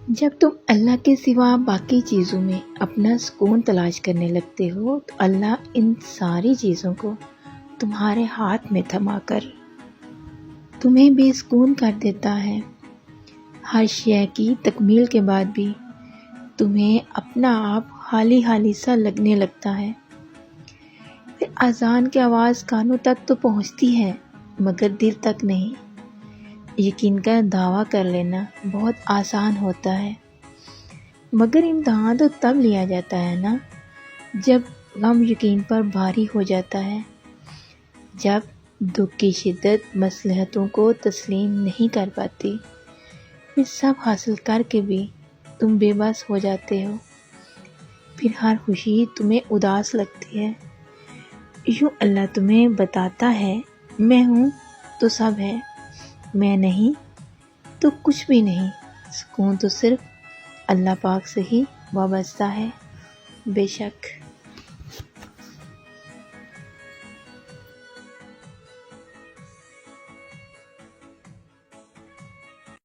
جب تم اللہ کے سوا باقی چیزوں میں اپنا سکون تلاش کرنے لگتے ہو تو اللہ ان ساری چیزوں کو تمہارے ہاتھ میں تھما کر تمہیں بے سکون کر دیتا ہے۔ ہر شے کی تکمیل کے بعد بھی تمہیں اپنا آپ خالی خالی سا لگنے لگتا ہے۔ پھر اذان کی آواز کانوں تک تو پہنچتی ہے مگر دل تک نہیں۔ یقین کا دعویٰ کر لینا بہت آسان ہوتا ہے مگر امتحان تو تب لیا جاتا ہے نا جب غم یقین پر بھاری ہو جاتا ہے، جب دکھ کی شدت مصلحتوں کو تسلیم نہیں کر پاتی، پھر سب حاصل کر کے بھی تم بے بس ہو جاتے ہو، پھر ہر خوشی تمہیں اداس لگتی ہے۔ یوں اللہ تمہیں بتاتا ہے میں ہوں تو سب ہے، میں نہیں تو کچھ بھی نہیں۔ سکون تو صرف اللہ پاک سے ہی وابستہ ہے۔ بے شک